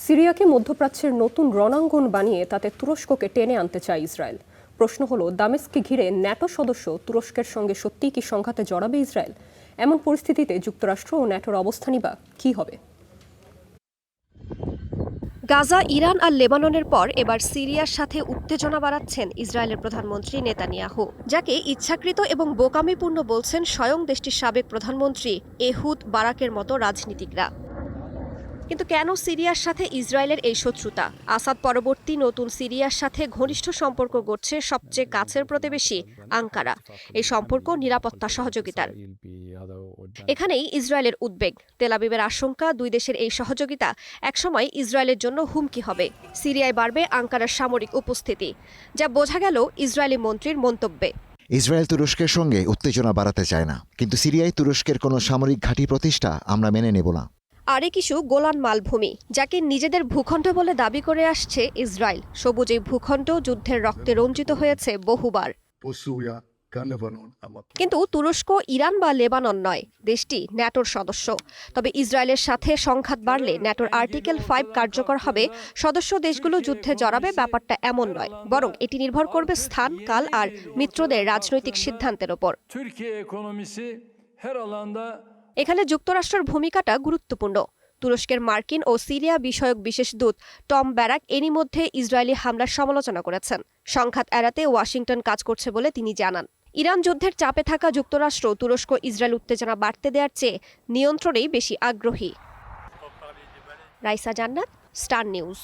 সিরিয়াকে মধ্যপ্রাচ্যের নতুন রণাঙ্গন বানিয়ে তাতে তুরস্ককে টেনে আনতে চায় ইসরায়েল। প্রশ্ন হলো, দামেস্ককে ঘিরে ন্যাটো সদস্য তুরস্কের সঙ্গে সত্যিই কি সংঘাতে জড়াবে ইসরায়েল? এমন পরিস্থিতিতে যুক্তরাষ্ট্র ও ন্যাটোর অবস্থানই বা কী হবে? গাজা, ইরান আর লেবাননের পর এবার সিরিয়ার সাথে উত্তেজনা বাড়াচ্ছেন ইসরায়েলের প্রধানমন্ত্রী নেতানিয়াহু, যাকে ইচ্ছাকৃত এবং বোকামিপূর্ণ বলছেন স্বয়ং দেশটির সাবেক প্রধানমন্ত্রী এহুদ বারাকের মতো রাজনীতিকরা। কিন্তু কেন সিরিয়ার সাথে ইসরায়েলের এই শত্রুতা? আসাদ পরবর্তী নতুন সিরিয়ার সাথে ঘনিষ্ঠ সম্পর্ক গড়ছে সবচেয়ে কাছের প্রতিবেশী আঙ্কারা। এই সম্পর্ক নিরাপত্তা সহযোগিতার। এখানেই ইসরায়েলের উদ্বেগ। তেল আবিবের আশঙ্কা, দুই দেশের এই সহযোগিতা একসময় ইসরায়েলের জন্য হুমকি হবে। সিরিয়ায় বাড়বে আঙ্কারার সামরিক উপস্থিতি, যা বোঝা গেল ইসরায়েলি মন্ত্রীর মন্তব্যে। ইসরায়েল তুরস্কের সঙ্গে উত্তেজনা বাড়াতে চায় না, কিন্তু সিরিয়ায় তুরস্কের কোনো সামরিক ঘাঁটি প্রতিষ্ঠা আমরা মেনে নেব না। আরেক ইস্যু গোলান মালভূমি, যাকে নিজেদের ভূখণ্ড বলে দাবি করে আসছে ইসরায়েল। সবুজ এই ভূখণ্ড যুদ্ধের রক্তে রঞ্জিত হয়েছে বহুবার। কিন্তু তুরস্ক, ইরান বা লেবানন নয়, দেশটি ন্যাটোর সদস্য। তবে ইসরায়েলের সাথে সংঘাত বাড়লে ন্যাটোর আর্টিকেল 5 কার্যকর হবে। সদস্য দেশগুলো যুদ্ধে জড়াবে ব্যাপারটা এমন নয়, বরং এটি নির্ভর করবে স্থান, কাল আর মিত্রদের রাজনৈতিক সিদ্ধান্তের ওপর। এখানে যুক্তরাষ্ট্রের ভূমিকাটা গুরুত্বপূর্ণ। তুরস্কের মার্কিন ও সিরিয়া বিষয়ক বিশেষ দূত টম ব্যারাক এরই মধ্যে ইসরায়েলি হামলার সমালোচনা করেছেন। সংঘাত এড়াতে ওয়াশিংটন কাজ করছে বলে তিনি জানান। ইরান যুদ্ধের চাপে থাকা যুক্তরাষ্ট্র তুরস্ক ইসরায়েল উত্তেজনা বাড়তে দেওয়ার চেয়ে নিয়ন্ত্রণেই বেশি আগ্রহী। রাইসা জান্নাত, স্টার নিউজ।